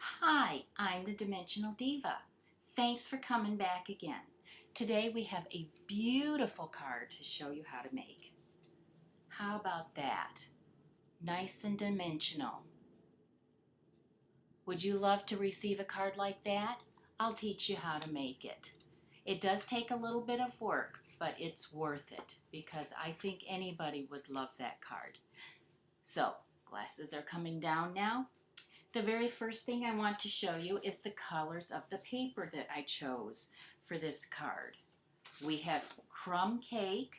Hi, I'm the Dimensional Diva. Thanks for coming back again. Today we have a beautiful card to show you how to make. How about that? Nice and dimensional. Would you love to receive a card like that? I'll teach you how to make it. It does take a little bit of work, but it's worth it because I think anybody would love that card. So, glasses are coming down now. The very first thing I want to show you is the colors of the paper that I chose for this card. We have crumb cake,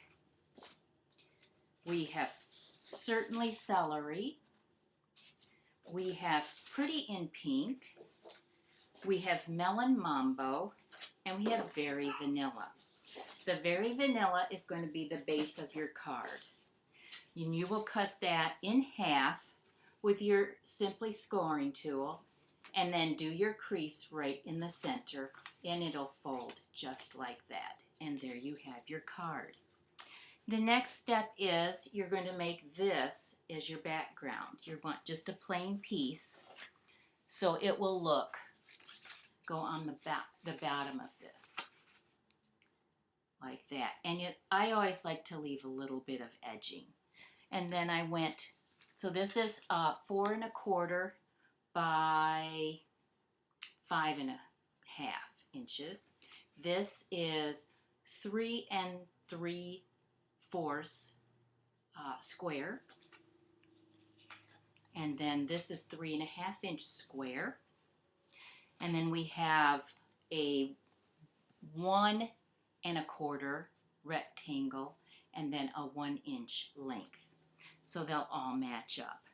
we have certainly celery, we have pretty in pink, we have melon mambo, and we have very vanilla. The very vanilla is going to be the base of your card. And you will cut that in half with your Simply Scoring tool, and then do your crease right in the center, and it'll fold just like that. And there you have your card. The next step is you're going to make this as your background. You want just a plain piece, so it will go on the bottom of this, like that. And I always like to leave a little bit of edging. And then I went, so this is 4 1/4 by 5 1/2 inches. This is 3 3/4 square. And then this is 3 1/2 inch square. And then we have a 1 1/4 rectangle, and then a 1 inch length. So they'll all match up.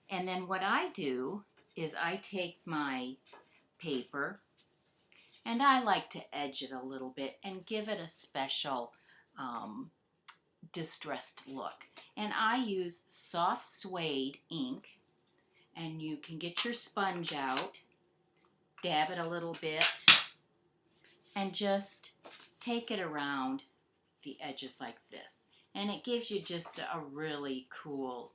And then what I do is I take my paper and I like to edge it a little bit and give it a special distressed look. And I use soft suede ink, and you can get your sponge out, dab it a little bit, and just take it around the edges like this. And it gives you just a really cool,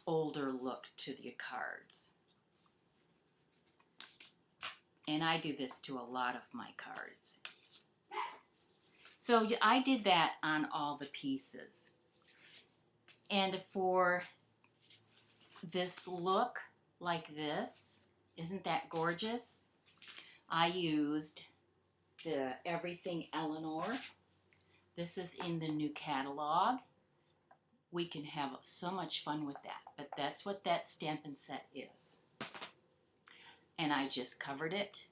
older look to the cards. And I do this to a lot of my cards. So I did that on all the pieces. And for this look like this, isn't that gorgeous? I used the Everything Eleanor. This is in the new catalog. We can have so much fun with that, but that's what that Stampin' Set is. And I just covered it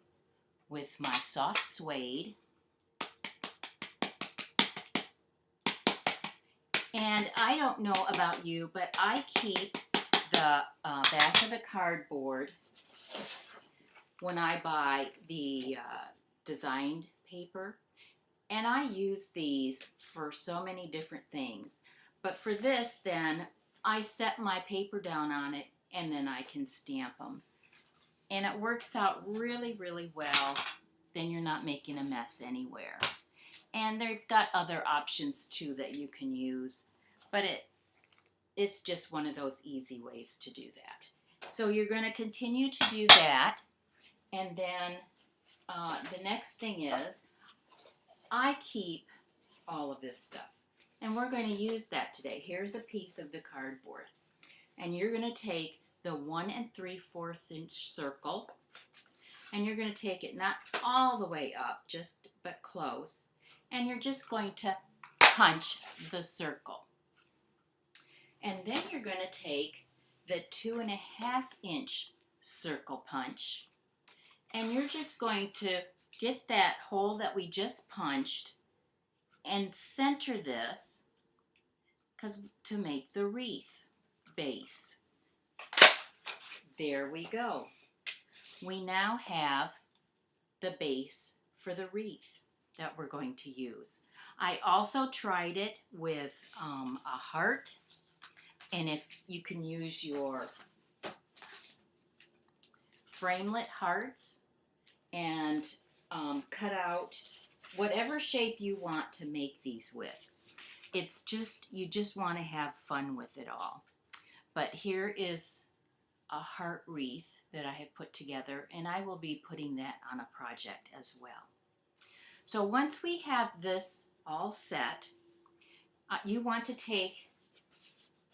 with my soft suede. And I don't know about you, but I keep the back of the cardboard when I buy the designed paper. And I use these for so many different things. But for this, then, I set my paper down on it, and then I can stamp them. And it works out really, really well. Then you're not making a mess anywhere. And they've got other options, too, that you can use. But it's just one of those easy ways to do that. So you're going to continue to do that. And then the next thing is, I keep all of this stuff, and we're going to use that today. Here's a piece of the cardboard, and you're going to take the 1 3/4 inch circle, and you're going to take it not all the way up, but close, and you're just going to punch the circle. And then you're going to take the 2 1/2 inch circle punch, and you're just going to get that hole that we just punched and center this to make the wreath base. There we go. We now have the base for the wreath that we're going to use. I also tried it with a heart, and if you can use your framelit hearts and cut out whatever shape you want to make these with. It's just, you just want to have fun with it all. But here is a heart wreath that I have put together, and I will be putting that on a project as well. So once we have this all set, you want to take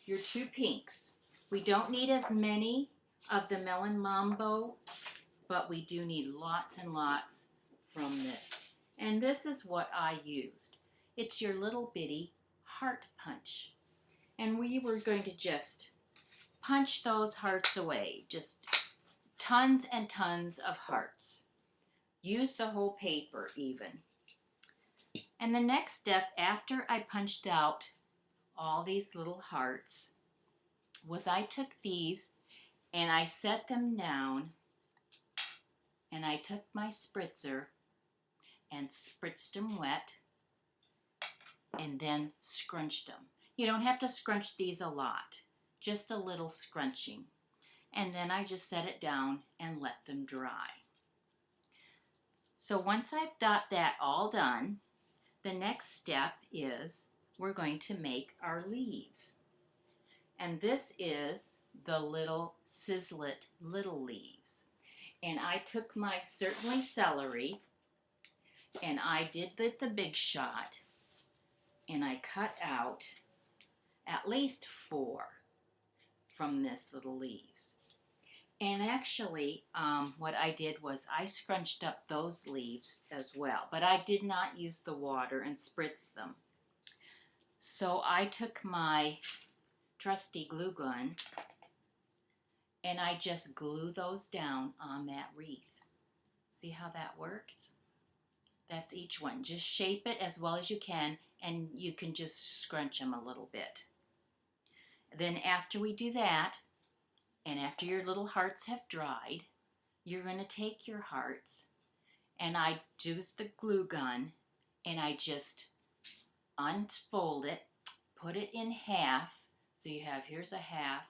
your 2 pinks. We don't need as many of the Melon Mambo, but we do need lots and lots from this. And this is what I used. It's your little bitty heart punch. And we were going to just punch those hearts away. Just tons and tons of hearts. Use the whole paper even. And the next step, after I punched out all these little hearts, was I took these and I set them down, and I took my spritzer and spritzed them wet and then scrunched them. You don't have to scrunch these a lot, just a little scrunching. And then I just set it down and let them dry. So once I've got that all done, the next step is we're going to make our leaves. And this is the little Sizzlet little leaves. And I took my Certainly celery and I did the big shot, and I cut out at least 4 from this little leaves. And actually, what I did was I scrunched up those leaves as well, but I did not use the water and spritz them. So I took my trusty glue gun and I just glue those down on that wreath. See how that works? That's each one. Just shape it as well as you can, and you can just scrunch them a little bit. Then after we do that, and after your little hearts have dried, you're going to take your hearts, and I use the glue gun, and I just unfold it, put it in half, so you have, here's a half,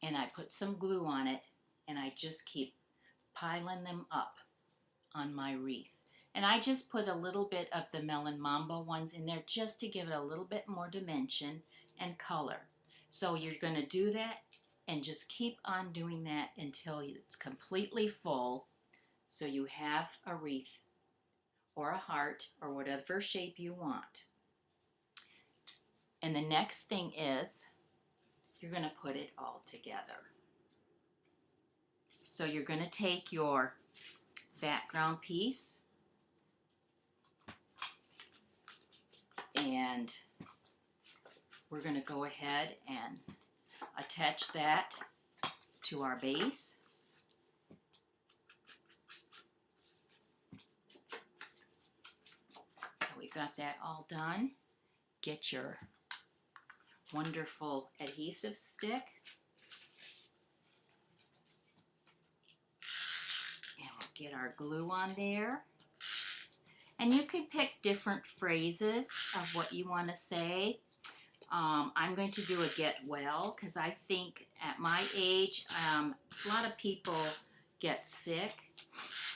and I put some glue on it, and I just keep piling them up on my wreath. And I just put a little bit of the Melon Mambo ones in there just to give it a little bit more dimension and color. So you're going to do that and just keep on doing that until it's completely full, so you have a wreath or a heart or whatever shape you want. And the next thing is you're going to put it all together. So you're going to take your background piece and we're going to go ahead and attach that to our base. So we've got that all done. Get your wonderful adhesive stick. And we'll get our glue on there. And you can pick different phrases of what you want to say. I'm going to do a get well because I think at my age, a lot of people get sick.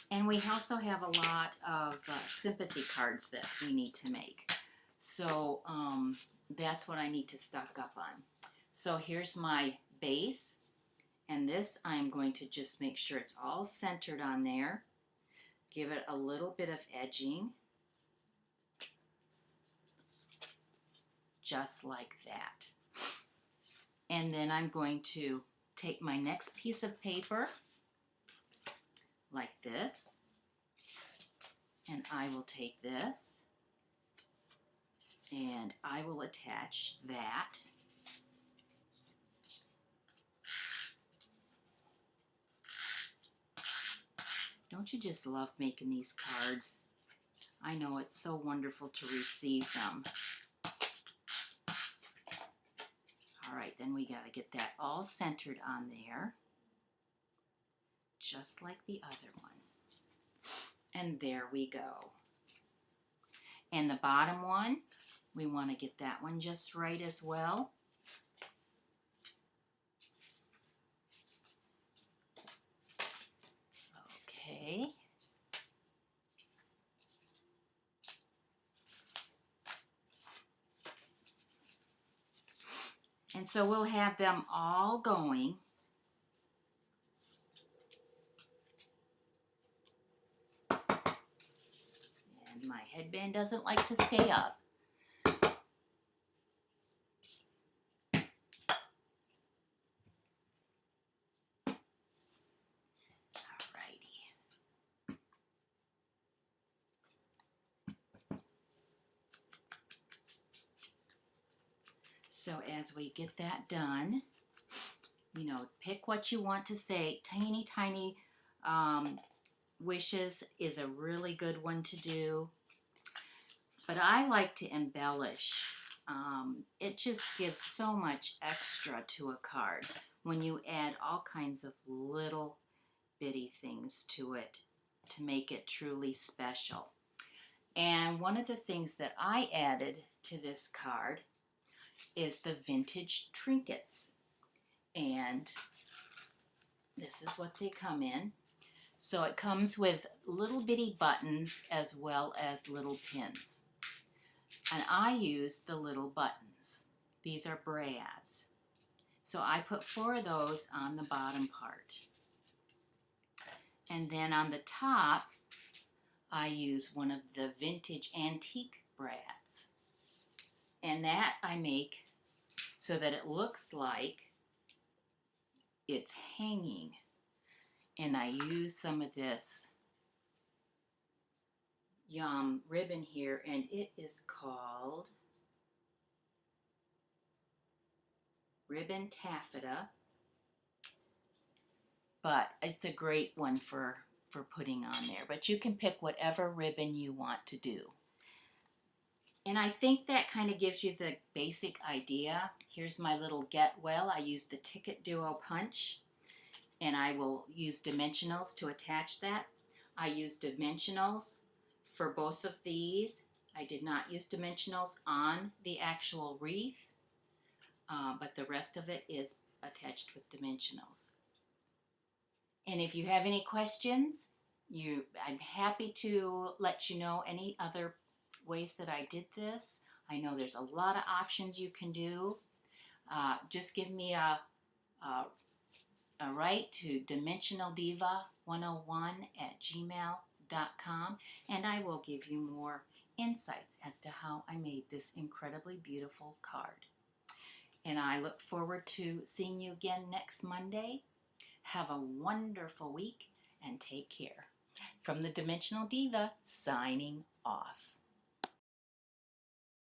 And we also have a lot of sympathy cards that we need to make. So that's what I need to stock up on. So here's my base. And this I'm going to just make sure it's all centered on there. Give it a little bit of edging. Just like that. And then I'm going to take my next piece of paper like this, and I will take this and I will attach that. Don't you just love making these cards? I know it's so wonderful to receive them. All right, then we got to get that all centered on there, just like the other one. And there we go. And the bottom one, we want to get that one just right as well. Okay. And so we'll have them all going headband doesn't like to stay up. So as we get that done, you know, pick what you want to say. Tiny, tiny wishes is a really good one to do. But I like to embellish. It just gives so much extra to a card when you add all kinds of little bitty things to it to make it truly special. And one of the things that I added to this card is the vintage trinkets. And this is what they come in. So it comes with little bitty buttons as well as little pins. And I use the little buttons. These are brads. So I put 4 of those on the bottom part. And then on the top, I use one of the vintage antique brads. And that I make so that it looks like it's hanging. And I use some of this ribbon here, and it is called Ribbon Taffeta. But it's a great one for putting on there. But you can pick whatever ribbon you want to do. And I think that kind of gives you the basic idea. Here's my little get well. I used the Ticket Duo Punch, and I will use dimensionals to attach that. I used dimensionals for both of these. I did not use dimensionals on the actual wreath, but the rest of it is attached with dimensionals. And if you have any questions, I'm happy to let you know any other ways that I did this. I know there's a lot of options you can do. Just give me a write to dimensionaldiva101@gmail.com, and I will give you more insights as to how I made this incredibly beautiful card. And I look forward to seeing you again next Monday. Have a wonderful week and take care. From the Dimensional Diva, signing off.